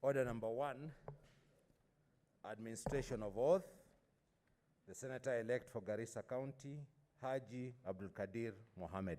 Order number 1, administration of oath. The Senator-elect for Garissa County, Haji Abdulkadir Mohamed.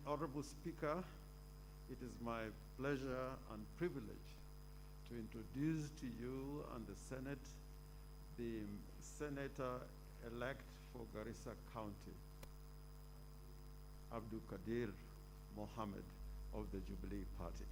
Honorable Speaker, it is my pleasure and privilege to introduce to you and the Senate the Senator-elect for Garissa County, Abdulkadir Mohamed of the Jubilee Party.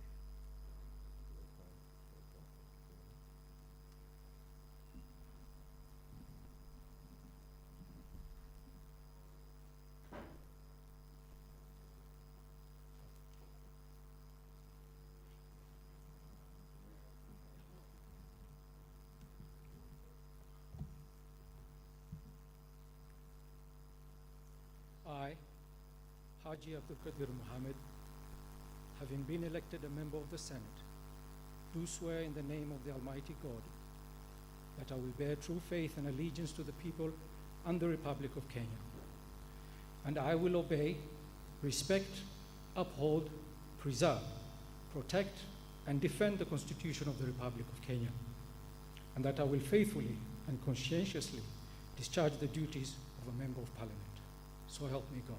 I, Haji Abdulkadir Mohamed, having been elected a member of the Senate, do swear in the name of the Almighty God that I will bear true faith and allegiance to the people and the Republic of Kenya. And I will obey, respect, uphold, preserve, protect, and defend the Constitution of the Republic of Kenya. And that I will faithfully and conscientiously discharge the duties of a member of Parliament. So help me God.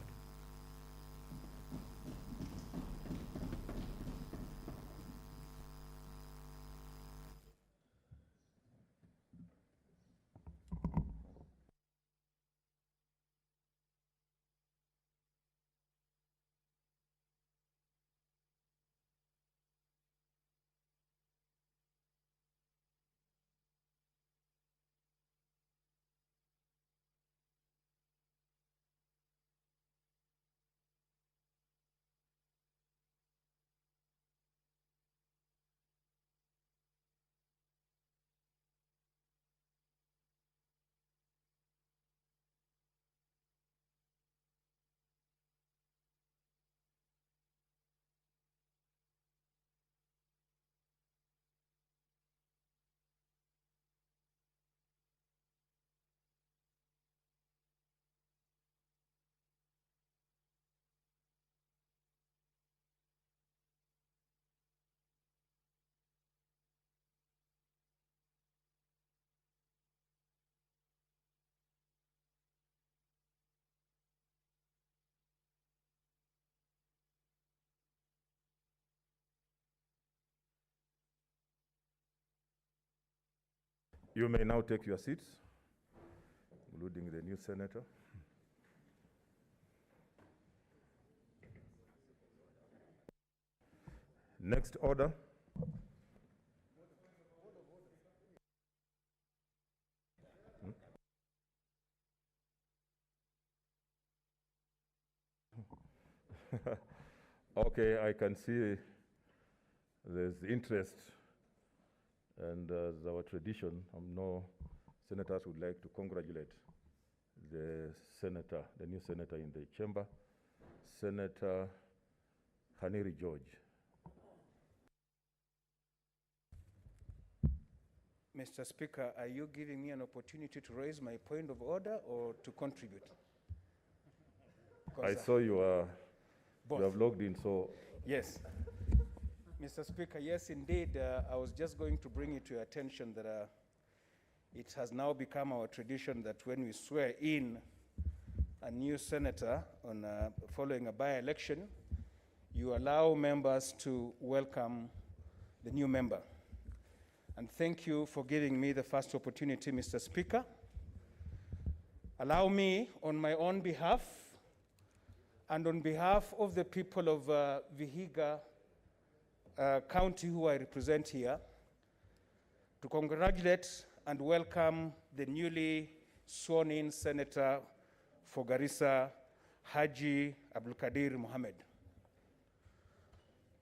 You may now take your seats, including the new senator. Next order. Okay, I can see there's interest, and as our tradition, no senators would like to congratulate the senator, the new senator in the chamber, Senator Haniri George. Mr. Speaker, are you giving me an opportunity to raise my point of order or to contribute? I saw you have logged in, so. Yes. Mr. Speaker, yes, indeed. I was just going to bring it to your attention that it has now become our tradition that when we swear in a new senator on following a by-election, you allow members to welcome the new member. And thank you for giving me the first opportunity, Mr. Speaker. Allow me, on my own behalf and on behalf of the people of Vihiga County who I represent here, to congratulate and welcome the newly sworn-in Senator for Garissa, Haji Abdulkadir Mohamed.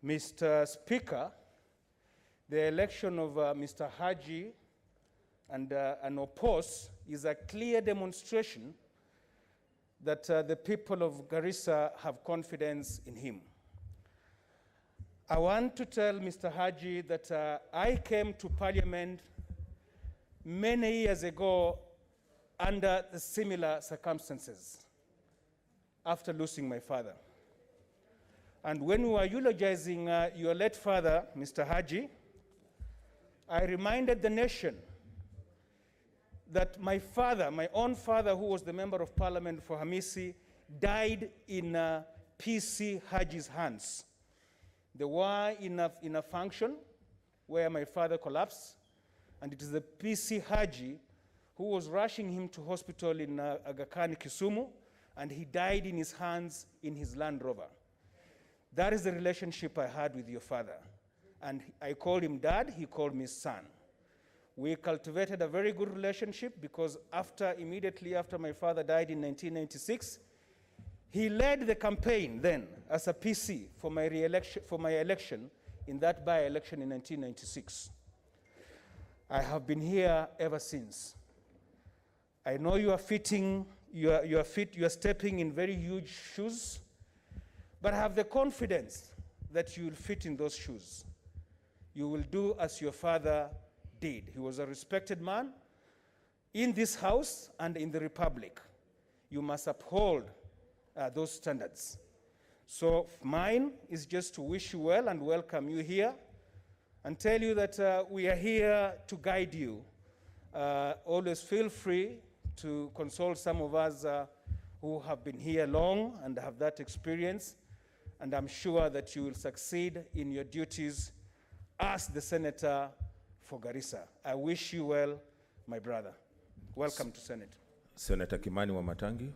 Mr. Speaker, the election of Mr. Haji and unopposed is a clear demonstration that the people of Garissa have confidence in him. I want to tell Mr. Haji that I came to Parliament many years ago under the similar circumstances after losing my father. And when we were eulogizing your late father, Mr. Haji, I reminded the nation that my father, my own father, who was the member of parliament for Hamisi, died in PC Haji's hands. They were in a function where my father collapsed, and it is the PC Haji who was rushing him to hospital in Aga Khan, Kisumu, and he died in his hands in his Land Rover. That is the relationship I had with your father. And I called him dad, he called me son. We cultivated a very good relationship because immediately after my father died in 1996, he led the campaign then as a PC for my election in that by-election in 1996. I have been here ever since. I know you are stepping in very huge shoes, but I have the confidence that you will fit in those shoes. You will do as your father did. He was a respected man in this house and in the Republic. You must uphold those standards. So mine is just to wish you well and welcome you here and tell you that we are here to guide you. Always feel free to consult some of us who have been here long and have that experience, and I'm sure that you will succeed in your duties as the Senator for Garissa. I wish you well, my brother. Welcome to Senate. Senator Kimani Wamatangi.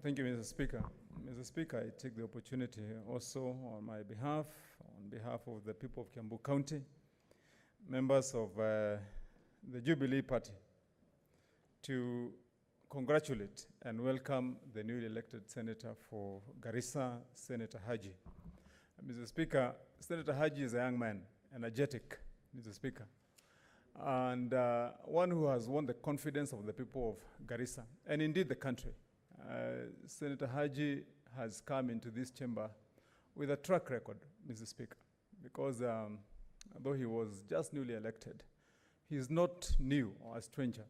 Thank you, Mr. Speaker. Mr. Speaker, I take the opportunity also on my behalf, on behalf of the people of Kiambu County, members of the Jubilee Party, to congratulate and welcome the newly elected Senator for Garissa, Senator Haji. Mr. Speaker, Senator Haji is a young man, energetic, Mr. Speaker, and one who has won the confidence of the people of Garissa, and indeed the country. Senator Haji has come into this chamber with a track record, Mr. Speaker, because though he was just newly elected, he is not new or a stranger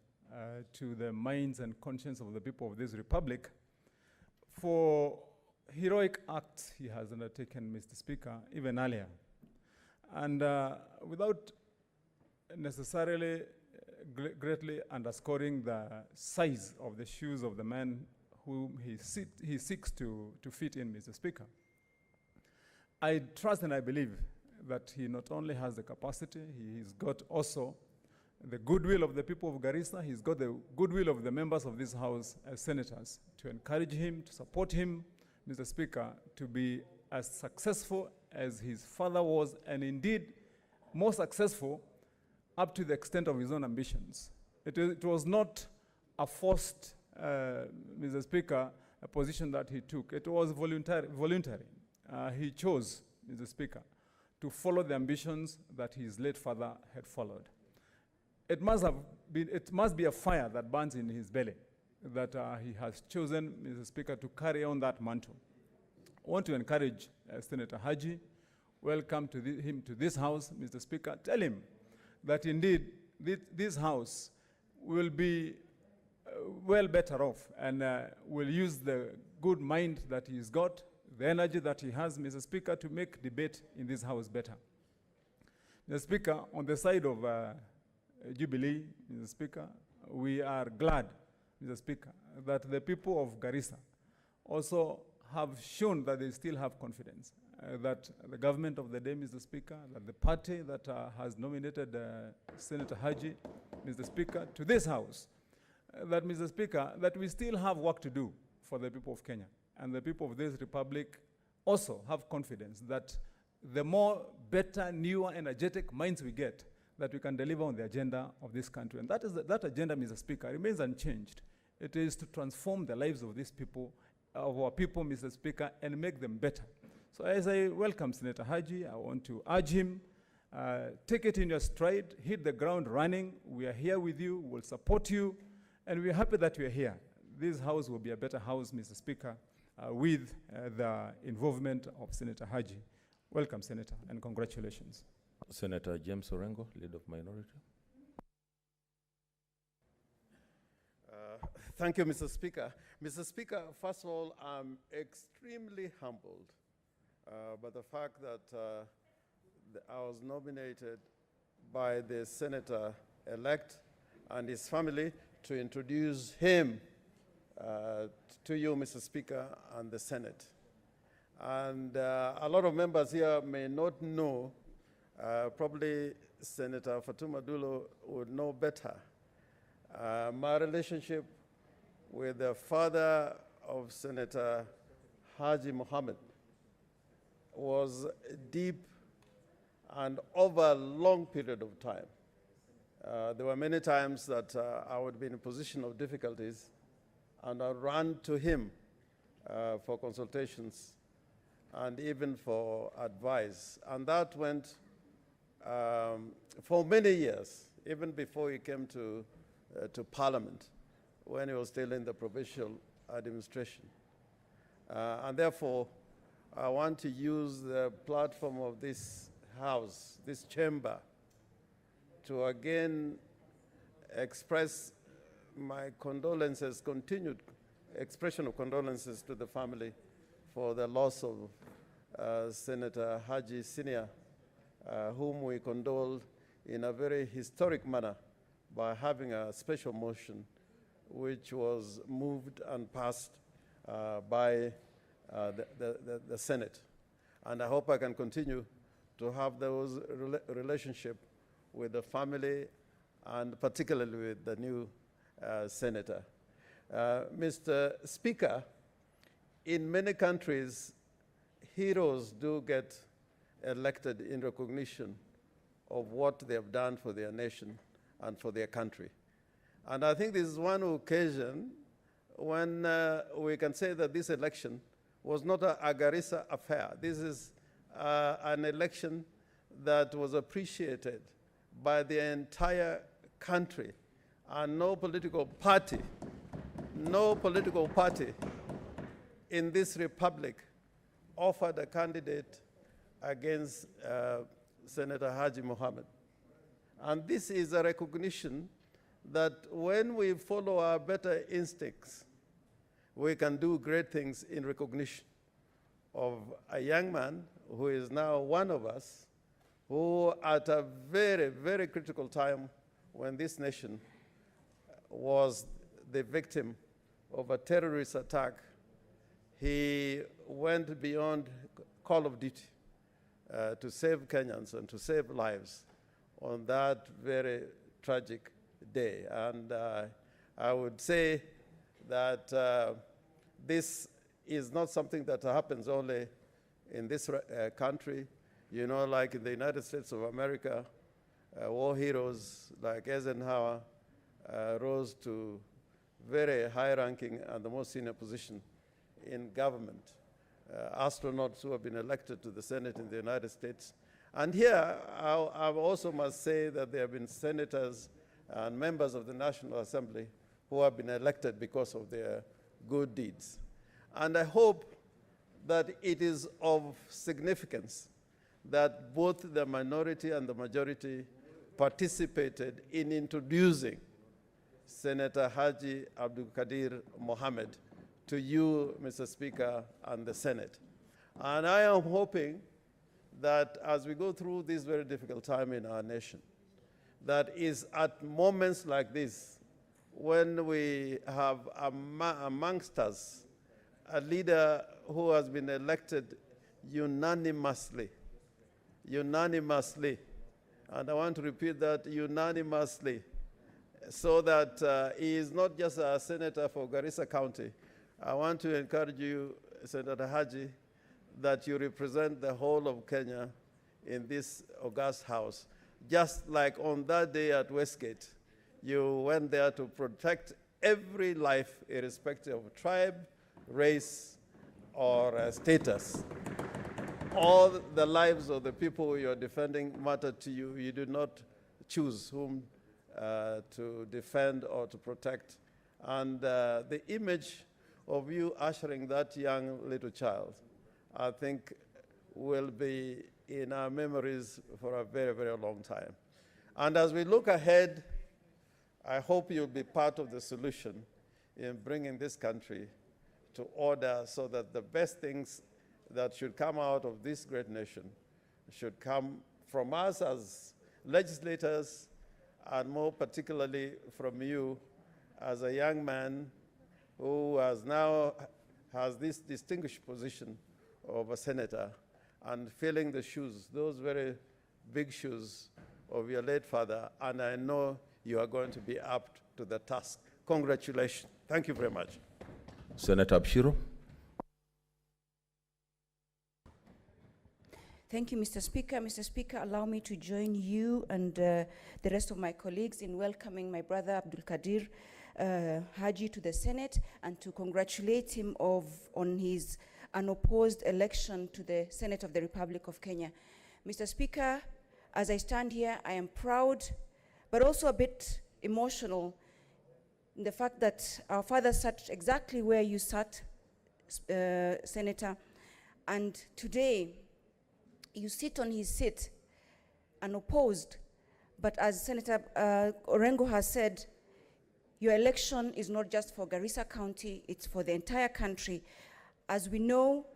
to the minds and conscience of the people of this republic for heroic acts he has undertaken, Mr. Speaker, even earlier. And without necessarily greatly underscoring the size of the shoes of the man whom he seeks to fit in, Mr. Speaker, I trust and I believe that he not only has the capacity, he's got also the goodwill of the people of Garissa, he's got the goodwill of the members of this House as senators to encourage him, to support him, Mr. Speaker, to be as successful as his father was, and indeed more successful up to the extent of his own ambitions. It was not a forced, Mr. Speaker, a position that he took. It was voluntary. He chose, Mr. Speaker, to follow the ambitions that his late father had followed. It must be a fire that burns in his belly that he has chosen, Mr. Speaker, to carry on that mantle. I want to encourage Senator Haji, welcome him to this House, Mr. Speaker. Tell him that indeed this House will be well better off and will use the good mind that he's got, the energy that he has, Mr. Speaker, to make debate in this House better. Mr. Speaker, on the side of Jubilee, Mr. Speaker, we are glad, Mr. Speaker, that the people of Garissa also have shown that they still have confidence. that the government of the day, Mr. Speaker, that the party that has nominated Senator Haji, Mr. Speaker, to this House, that, Mr. Speaker, that we still have work to do for the people of Kenya. And the people of this republic also have confidence that the more better, newer, energetic minds we get, that we can deliver on the agenda of this country. And that is that agenda, Mr. Speaker, remains unchanged. It is to transform the lives of these people, of our people, Mr. Speaker, and make them better. So as I welcome Senator Haji, I want to urge him, take it in your stride, hit the ground running. We are here with you, we'll support you, and we're happy that you're here. This House will be a better house, Mr. Speaker, with the involvement of Senator Haji. Welcome, Senator, and congratulations. Senator James Orengo, Leader of Minority. Thank you, Mr. Speaker. Mr. Speaker, first of all, I'm extremely humbled by the fact that I was nominated by the senator-elect and his family to introduce him to you, Mr. Speaker, and the Senate. And a lot of members here may not know, probably Senator Fatuma Dulo would know better. My relationship with the father of Senator Haji Mohamed was deep and over a long period of time. There were many times that I would be in a position of difficulties and I ran to him for consultations and even for advice. And that went for many years, even before he came to Parliament, when he was still in the provincial administration. And therefore, I want to use the platform of this House, this chamber, to again express my condolences, continued expression of condolences to the family for the loss of Senator Haji Senior, whom we condoled in a very historic manner by having a special motion which was moved and passed by the Senate. And I hope I can continue to have those relationship with the family and particularly with the new senator. Mr. Speaker, in many countries, heroes do get elected in recognition of what they have done for their nation and for their country. And I think this is one occasion when we can say that this election was not a Garissa affair. This is an election that was appreciated by the entire country, and no political party in this republic offered a candidate against Senator Haji Mohamed. And this is a recognition that when we follow our better instincts, we can do great things in recognition of a young man who is now one of us, who at a very, very critical time when this nation was the victim of a terrorist attack, he went beyond call of duty to save Kenyans and to save lives on that very tragic day. And I would say that this is not something that happens only in this country. You know, like in the United States of America, war heroes like Eisenhower rose to very high-ranking and the most senior position in government. Astronauts who have been elected to the Senate in the United States. And here, I also must say that there have been senators and members of the National Assembly who have been elected because of their good deeds. And I hope that it is of significance that both the minority and the majority participated in introducing Senator Haji Abdulkadir Mohamed to you, Mr. Speaker, and the Senate. And I am hoping that as we go through this very difficult time in our nation, that is at moments like this, when we have amongst us a leader who has been elected unanimously. Unanimously. And I want to repeat that, unanimously, so that he is not just a senator for Garissa County. I want to encourage you, Senator Haji, that you represent the whole of Kenya in this august house. Just like on that day at Westgate, you went there to protect every life, irrespective of tribe, race, or status. All the lives of the people you're defending matter to you. You do not choose whom to defend or to protect. And the image of you ushering that young little child, I think, will be in our memories for a very, very long time. And as we look ahead, I hope you'll be part of the solution in bringing this country to order, so that the best things that should come out of this great nation should come from us as legislators, and more particularly from you as a young man who has this distinguished position of a senator and filling the shoes, those very big shoes of your late father, and I know you are going to be up to the task. Congratulations. Thank you very much. Senator Abshiro. Thank you, Mr. Speaker. Mr. Speaker, allow me to join you and the rest of my colleagues in welcoming my brother Abdulkadir Haji to the Senate, and to congratulate him on his unopposed election to the Senate of the Republic of Kenya. Mr. Speaker, as I stand here, I am proud, but also a bit emotional in the fact that our father sat exactly where you sat, Senator, and today you sit on his seat unopposed. But as Senator Orengo has said, your election is not just for Garissa County, it's for the entire country. As we know,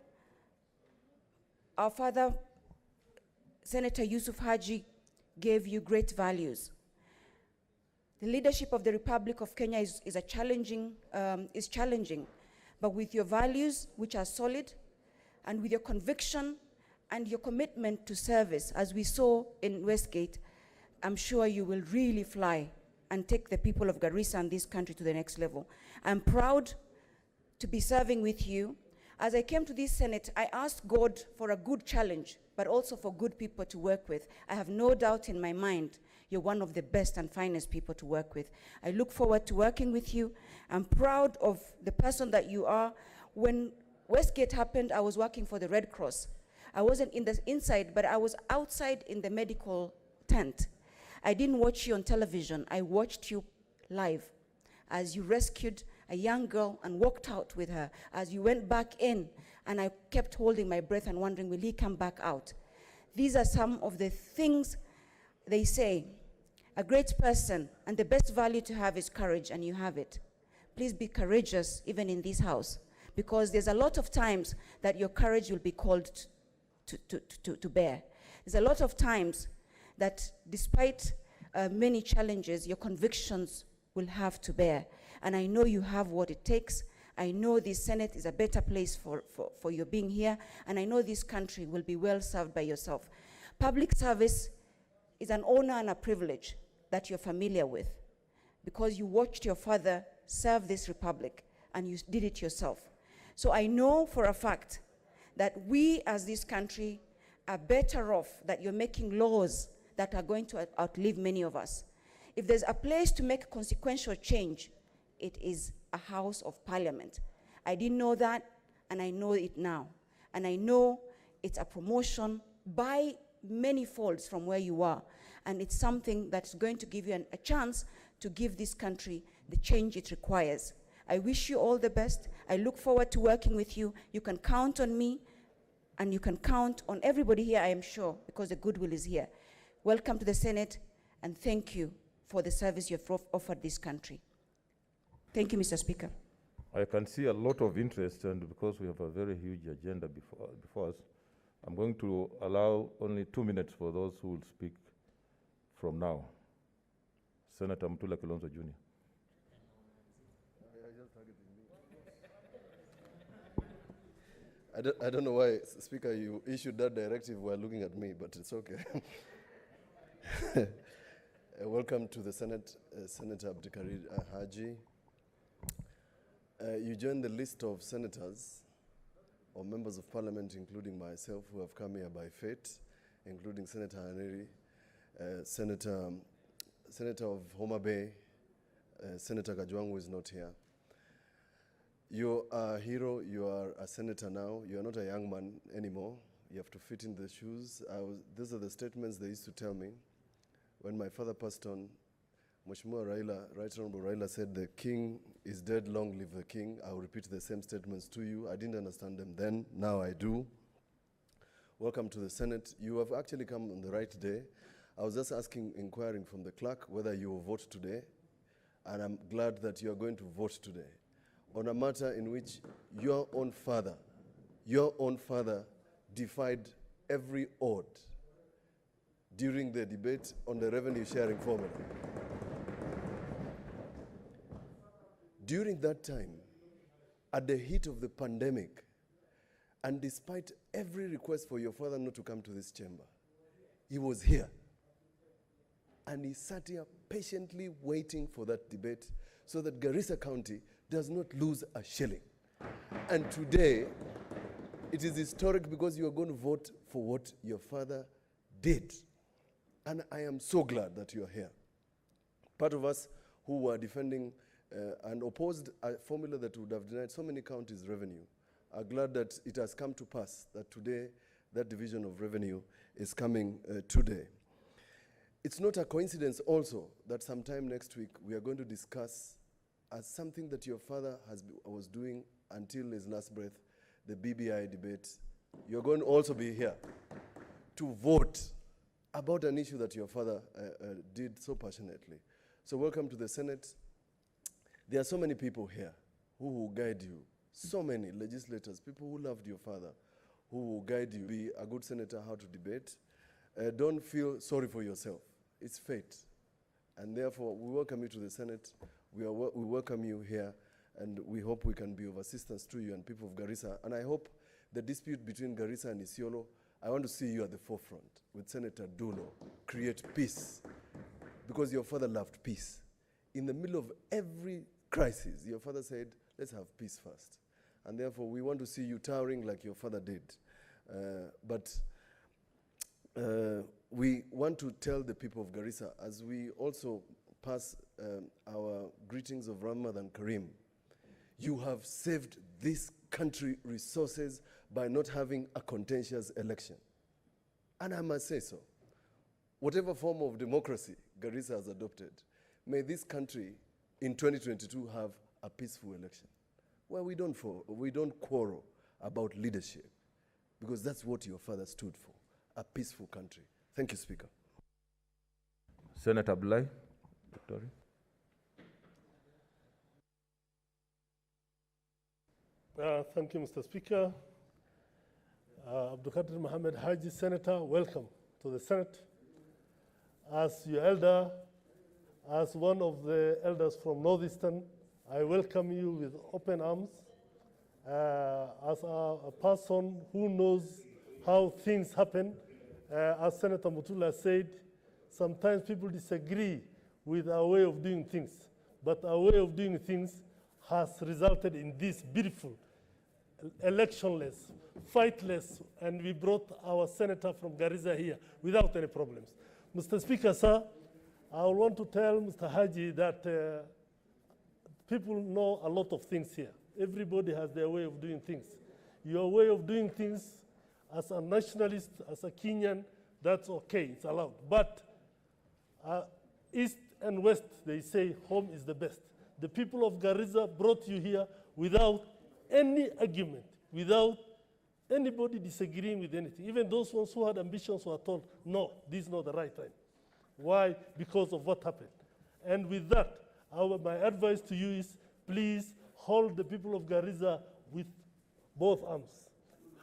our father, Senator Yusuf Haji, gave you great values. The leadership of the Republic of Kenya is challenging, but with your values, which are solid, and with your conviction and your commitment to service, as we saw in Westgate, I'm sure you will really fly and take the people of Garissa and this country to the next level. I'm proud to be serving with you. As I came to this Senate, I asked God for a good challenge, but also for good people to work with. I have no doubt in my mind you're one of the best and finest people to work with. I look forward to working with you. I'm proud of the person that you are. When Westgate happened, I was working for the Red Cross. I wasn't in the inside, but I was outside in the medical tent. I didn't watch you on television. I watched you live as you rescued a young girl and walked out with her, as you went back in, and I kept holding my breath and wondering, will he come back out? These are some of the things they say. A great person, and the best value to have is courage, and you have it. Please be courageous, even in this house, because there's a lot of times that your courage will be called to bear. There's a lot of times that despite many challenges, your convictions will have to bear. And I know you have what it takes. I know this Senate is a better place for your being here, and I know this country will be well served by yourself. Public service is an honor and a privilege that you're familiar with, because you watched your father serve this republic, and you did it yourself. So I know for a fact that we as this country are better off that you're making laws that are going to outlive many of us. If there's a place to make consequential change, it is a House of Parliament. I didn't know that, and I know it now. And I know it's a promotion by many folds from where you are. And it's something that's going to give you a chance to give this country the change it requires. I wish you all the best. I look forward to working with you. You can count on me, and you can count on everybody here, I am sure, because the goodwill is here. Welcome to the Senate, and thank you for the service you've offered this country. Thank you, Mr. Speaker. I can see a lot of interest, and because we have a very huge agenda before us, I'm going to allow only 2 minutes for those who will speak from now. Senator Mutula Kilonzo Jr. I don't know why, Speaker, you issued that directive while looking at me, but it's okay. Welcome to the Senate, Senator Abdulkadir Haji. You join the list of senators or members of parliament, including myself, who have come here by fate, including Senator Haneri, Senator of Homa Bay, Senator Kajwang, who is not here. You are a hero, you are a senator now, you are not a young man anymore. You have to fit in the shoes. These are the statements they used to tell me. When my father passed on, Mheshimiwa Raila, Right Honorable Raila said, "The king is dead, long live the king." I will repeat the same statements to you. I didn't understand them then, now I do. Welcome to the Senate. You have actually come on the right day. I was just inquiring from the clerk whether you will vote today, and I'm glad that you are going to vote today on a matter in which your own father defied every odd during the debate on the revenue sharing formula. During that time, at the heat of the pandemic, and despite every request for your father not to come to this chamber, he was here. And he sat here patiently waiting for that debate so that Garissa County does not lose a shilling. And today, it is historic because you are going to vote for what your father did. And I am so glad that you are here. Part of us who were defending and opposed a formula that would have denied so many counties revenue are glad that it has come to pass, that today that division of revenue is coming today. It's not a coincidence also that sometime next week we are going to discuss as something that your father was doing until his last breath, the BBI debate. You're going to also be here to vote about an issue that your father did so passionately. So welcome to the Senate. There are so many people here who will guide you, so many legislators, people who loved your father, who will guide you. Be a good senator, how to debate. Don't feel sorry for yourself. It's fate. And therefore, we welcome you to the Senate. We welcome you here, and we hope we can be of assistance to you and people of Garissa. And I hope the dispute between Garissa and Isiolo, I want to see you at the forefront with Senator Dulo. Create peace, because your father loved peace. In the middle of every crisis, your father said, let's have peace first. And therefore, we want to see you towering like your father did. We want to tell the people of Garissa, as we also pass our greetings of Ramadan Kareem, you have saved this country resources by not having a contentious election. And I must say so. Whatever form of democracy Garissa has adopted, may this country in 2022 have a peaceful election, where we don't quarrel about leadership, because that's what your father stood for, a peaceful country. Thank you, Speaker. Senator Abdullahi, Victoria. Thank you, Mr. Speaker. Abdulkadir Mohamed Haji, Senator, welcome to the Senate. As your elder, as one of the elders from Northeastern, I welcome you with open arms. As a person who knows how things happen, as Senator Mutula said, sometimes people disagree with our way of doing things, but our way of doing things has resulted in this beautiful, electionless, fightless, and we brought our senator from Garissa here without any problems. Mr. Speaker, sir, I want to tell Mr. Haji that people know a lot of things here. Everybody has their way of doing things. Your way of doing things as a nationalist, as a Kenyan, that's okay, it's allowed. But East and West, they say home is the best. The people of Garissa brought you here without any argument, without anybody disagreeing with anything. Even those ones who had ambitions were told, no, this is not the right time. Why? Because of what happened. And with that, my advice to you is, please hold the people of Garissa with both arms.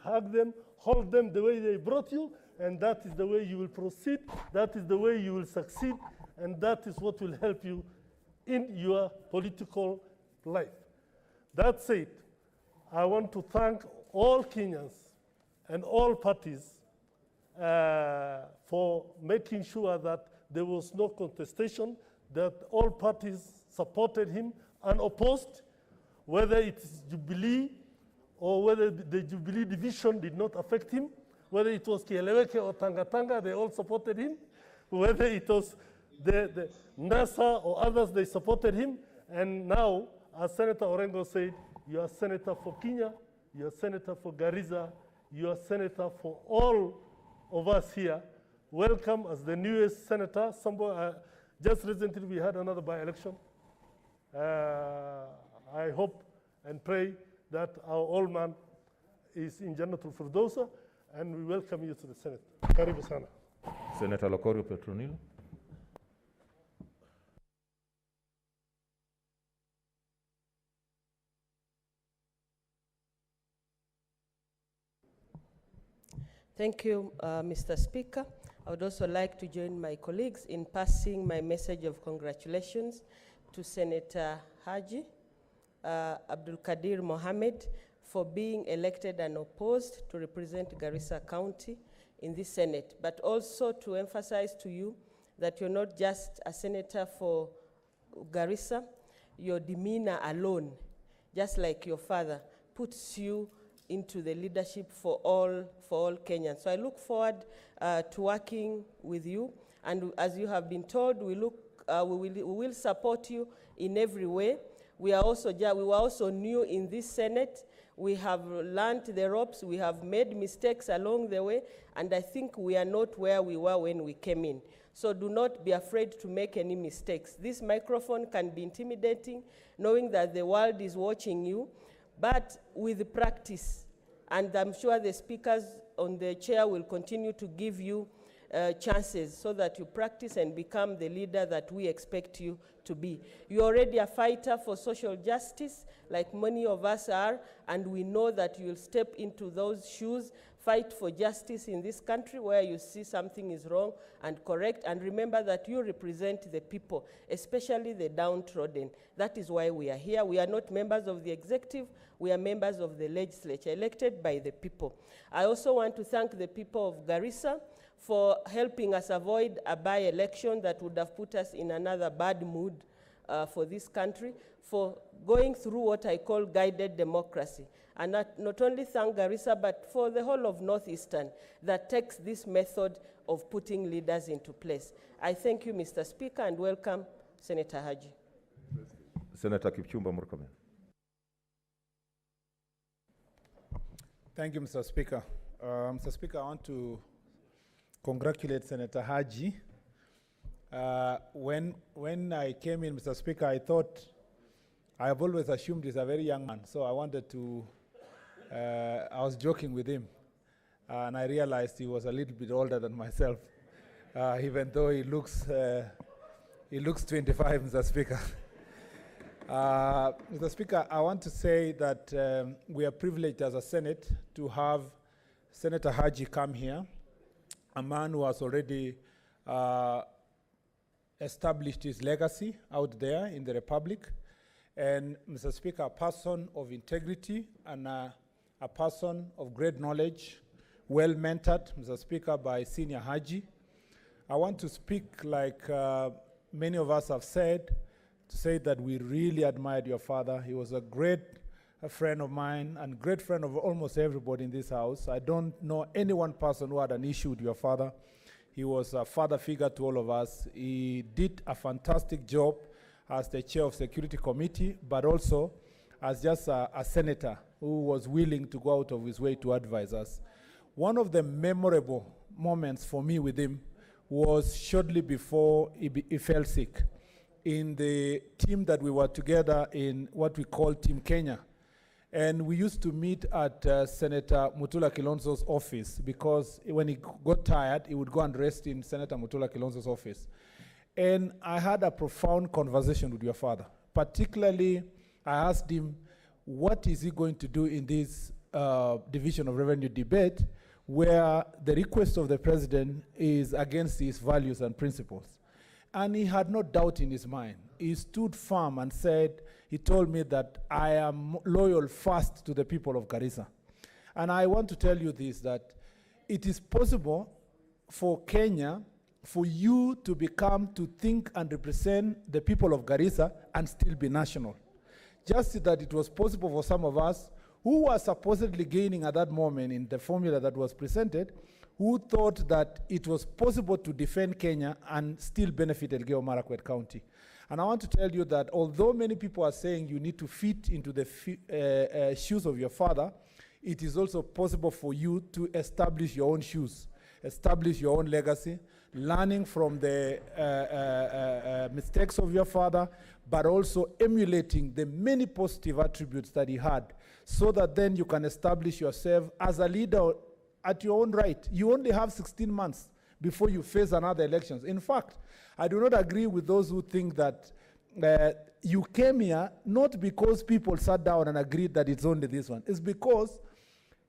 Hug them, hold them the way they brought you, and that is the way you will proceed, that is the way you will succeed, and that is what will help you in your political life. That said, I want to thank all Kenyans and all parties for making sure that there was no contestation, that all parties supported him unopposed, whether it is Jubilee or whether the Jubilee division did not affect him, whether it was Kieleweke or Tangatanga, they all supported him, whether it was the NASA or others, they supported him. And now, as Senator Orengo said, you are senator for Kenya, you are senator for Garissa, you are senator for all of us here. Welcome as the newest senator. Just recently we had another by-election. I hope and pray that our old man is in Jannatul Firdausa, and we welcome you to the Senate. Karibu sana. Senator Lokorio Petronil. Thank you, Mr. Speaker. I would also like to join my colleagues in passing my message of congratulations to Senator Haji, Abdulkadir Mohamed, for being elected unopposed to represent Garissa County in the Senate, but also to emphasize to you that you're not just a senator for Garissa. Your demeanor alone, just like your father, puts you into the leadership for all Kenyans. So I look forward to working with you, and as you have been told, we will support you in every way. We were also new in this Senate. We have learned the ropes. We have made mistakes along the way, and I think we are not where we were when we came in. So do not be afraid to make any mistakes. This microphone can be intimidating, knowing that the world is watching you, but with practice, and I'm sure the speakers on the chair will continue to give you chances so that you practice and become the leader that we expect you to be. You're already a fighter for social justice, like many of us are, and we know that you'll step into those shoes, fight for justice in this country where you see something is wrong and correct, and remember that you represent the people, especially the downtrodden. That is why we are here. We are not members of the executive, we are members of the legislature, elected by the people. I also want to thank the people of Garissa for helping us avoid a by-election that would have put us in another bad mood for this country, for going through what I call guided democracy. And not only thank Garissa, but for the whole of Northeastern that takes this method of putting leaders into place. I thank you, Mr. Speaker, and welcome Senator Haji. Senator Kipchumba Murkomen. Thank you, Mr. Speaker. Mr. Speaker, I want to congratulate Senator Haji. When I came in, Mr. Speaker, I thought, I have always assumed he's a very young man, so I wanted to, I was joking with him, and I realized he was a little bit older than myself, even though he looks 25, Mr. Speaker. Mr. Speaker, I want to say that we are privileged as a Senate to have Senator Haji come here, a man who has already established his legacy out there in the Republic. And Mr. Speaker, a person of integrity and a person of great knowledge, well mentored, Mr. Speaker, by Senior Haji. I want to speak like many of us have said, to say that we really admired your father. He was a great friend of mine and great friend of almost everybody in this house. I don't know any one person who had an issue with your father. He was a father figure to all of us. He did a fantastic job as the chair of Security Committee, but also as just a senator who was willing to go out of his way to advise us. One of the memorable moments for me with him was shortly before he fell sick in the team that we were together in what we call Team Kenya. And we used to meet at Senator Mutula Kilonzo's office, because when he got tired, he would go and rest in Senator Mutula Kilonzo's office. And I had a profound conversation with your father. Particularly, I asked him, what is he going to do in this division of revenue debate where the request of the president is against his values and principles? And he had no doubt in his mind. He stood firm and said, he told me that I am loyal first to the people of Garissa. And I want to tell you this, that it is possible for Kenya, for you to think and represent the people of Garissa and still be national. Just that it was possible for some of us who were supposedly gaining at that moment in the formula that was presented, who thought that it was possible to defend Kenya and still benefit Elgeyo Marakwet County. And I want to tell you that although many people are saying you need to fit into the shoes of your father, it is also possible for you to establish your own shoes, establish your own legacy, learning from the mistakes of your father, but also emulating the many positive attributes that he had, so that then you can establish yourself as a leader at your own right. You only have 16 months before you face another elections. In fact, I do not agree with those who think that you came here not because people sat down and agreed that it's only this one. It's because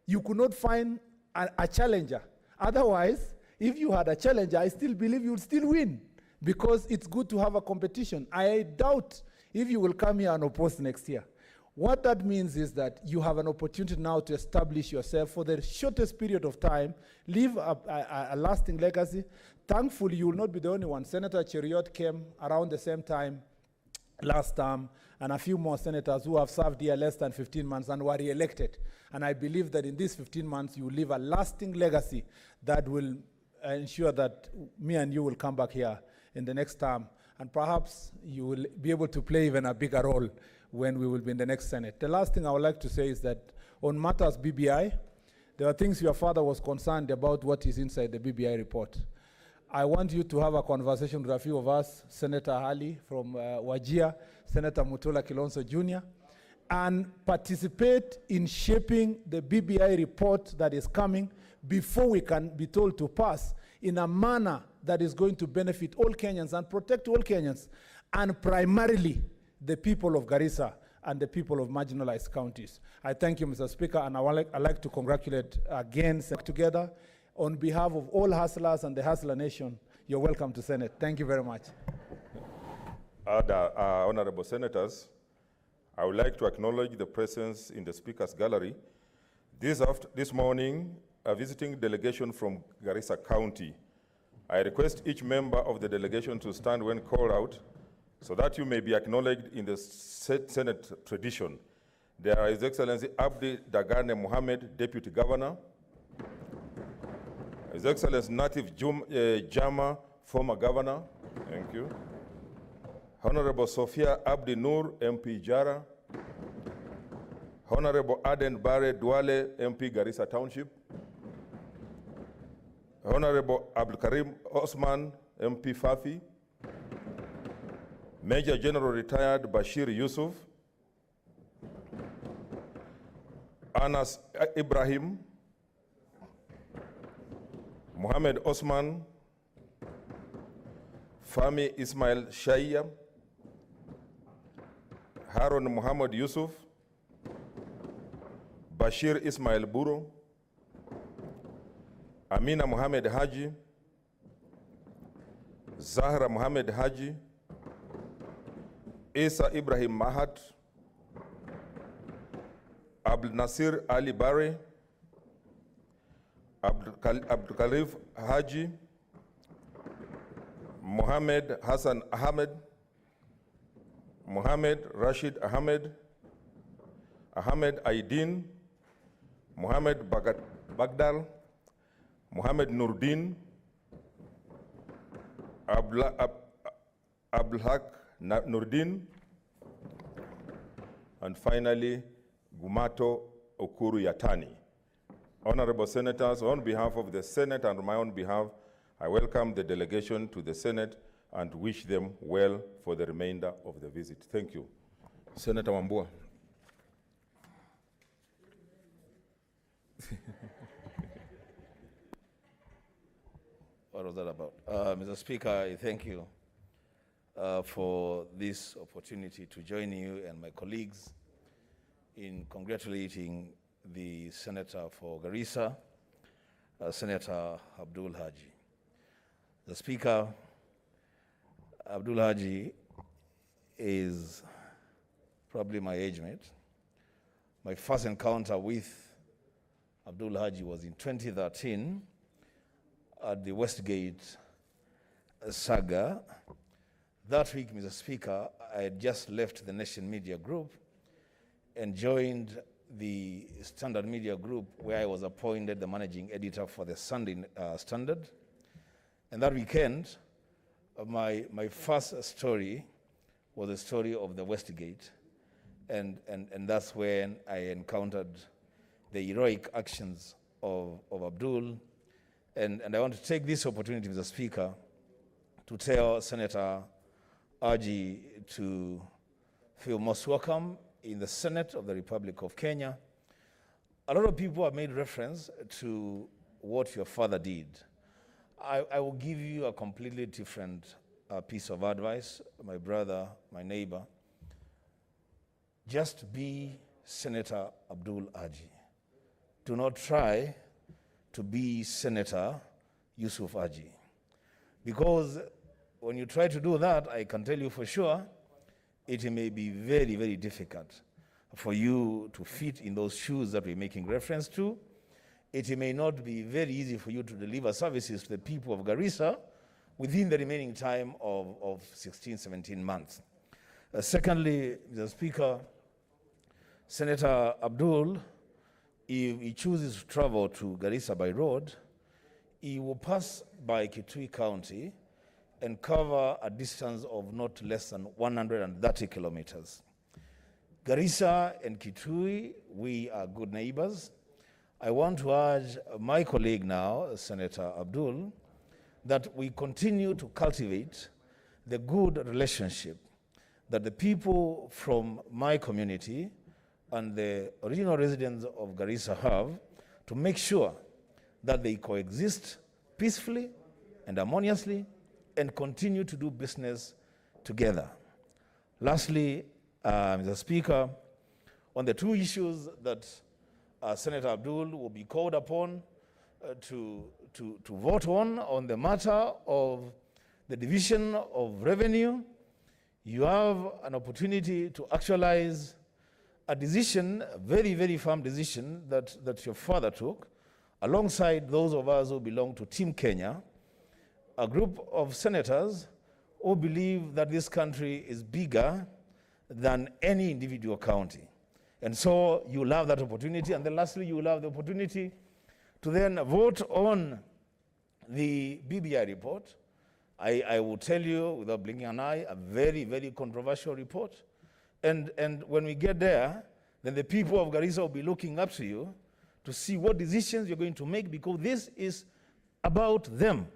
you could not find a challenger. Otherwise, if you had a challenger, I still believe you would still win, because it's good to have a competition. I doubt if you will come here and oppose next year. What that means is that you have an opportunity now to establish yourself for the shortest period of time, leave a lasting legacy. Thankfully, you will not be the only one. Senator Cheriot came around the same time last term, and a few more senators who have served here less than 15 months and were re-elected. And I believe that in these 15 months, you will leave a lasting legacy that will ensure that me and you will come back here in the next term, and perhaps you will be able to play even a bigger role when we will be in the next Senate. The last thing I would like to say is that on matters BBI, there are things your father was concerned about what is inside the BBI report. I want you to have a conversation with a few of us, Senator Ali from Wajir, Senator Mutola Kilonzo Jr., and participate in shaping the BBI report that is coming before we can be told to pass, in a manner that is going to benefit all Kenyans and protect all Kenyans, and primarily the people of Garissa and the people of marginalized counties. I thank you, Mr. Speaker, and I'd like to congratulate again together on behalf of all hustlers and the Hustler Nation. You're welcome to Senate. Thank you very much. Other honorable senators, I would like to acknowledge the presence in the Speaker's gallery this morning, a visiting delegation from Garissa County. I request each member of the delegation to stand when called out, so that you may be acknowledged in the Senate tradition. There is His Excellency Abdulkadir Mohamed, Deputy Governor. His Excellency Natif Jama, former Governor. Thank you. Honorable Sophia Abdi Nur, MP Jara. Honorable Aden Bare Duale, MP Garissa Township. Honorable Abdulkarim Osman, MP Fafi. Major General Retired Bashir Yusuf. Anas Ibrahim. Mohammed Osman. Fami Ismail Shaya. Harun Muhammad Yusuf. Bashir Ismail Buro. Amina Mohamed Haji. Zahra Mohamed Haji. Isa Ibrahim Mahat. Abdul Nasir Ali Bare. Abdulkadir Haji. Mohammed Hassan Ahmed. Mohammed Rashid Ahmed. Ahmed Aidin. Mohammed Bagdal. Mohammed Nurdin. Abdulhaq Nurdin. And finally, Gumato Okuru Yatani. Honorable Senators, on behalf of the Senate and my own behalf, I welcome the delegation to the Senate and wish them well for the remainder of the visit. Thank you. Senator Wambua. What was that about? Mr. Speaker, I thank you for this opportunity to join you and my colleagues in congratulating the Senator for Garissa, Senator Abdul Haji. The Speaker, Abdul Haji is probably my age mate. My first encounter with Abdul Haji was in 2013 at the Westgate saga. That week, Mr. Speaker, I had just left the Nation Media Group and joined the Standard Media Group, where I was appointed the managing editor for the Sunday Standard. And that weekend, my first story was the story of the Westgate. And that's when I encountered the heroic actions of Abdul. And I want to take this opportunity, Mr. Speaker, to tell Senator Haji to feel most welcome in the Senate of the Republic of Kenya. A lot of people have made reference to what your father did. I will give you a completely different piece of advice, my brother, my neighbor. Just be Senator Abdul Haji. Do not try to be Senator Yusuf Haji. Because when you try to do that, I can tell you for sure, it may be very, very difficult for you to fit in those shoes that we're making reference to. It may not be very easy for you to deliver services to the people of Garissa within the remaining time of 16, 17 months. Secondly, Mr. Speaker, Senator Abdul, if he chooses to travel to Garissa by road, he will pass by Kitui County and cover a distance of not less than 130 kilometers. Garissa and Kitui, we are good neighbors. I want to urge my colleague now, Senator Abdul, that we continue to cultivate the good relationship that the people from my community and the original residents of Garissa have, to make sure that they coexist peacefully and harmoniously and continue to do business together. Lastly, Mr. Speaker, on the two issues that Senator Abdul will be called upon to vote on the matter of the division of revenue, you have an opportunity to actualize a decision, a very, very firm decision that your father took, alongside those of us who belong to Team Kenya, a group of senators who believe that this country is bigger than any individual county. And so you will have that opportunity. And then lastly, you will have the opportunity to then vote on the BBI report. I will tell you, without blinking an eye, a very, very controversial report. And when we get there, then the people of Garissa will be looking up to you to see what decisions you're going to make, because this is about them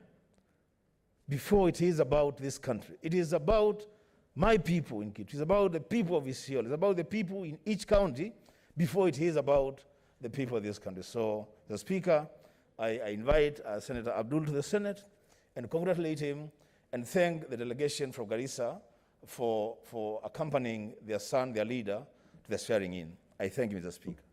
before it is about this country. It is about my people in Kitui. It's about the people of Isiolo. It's about the people in each county before it is about the people of this country. So, the Speaker, I invite Senator Abdul to the Senate and congratulate him and thank the delegation from Garissa for accompanying their son, their leader, to the swearing in. I thank you, Mr. Speaker.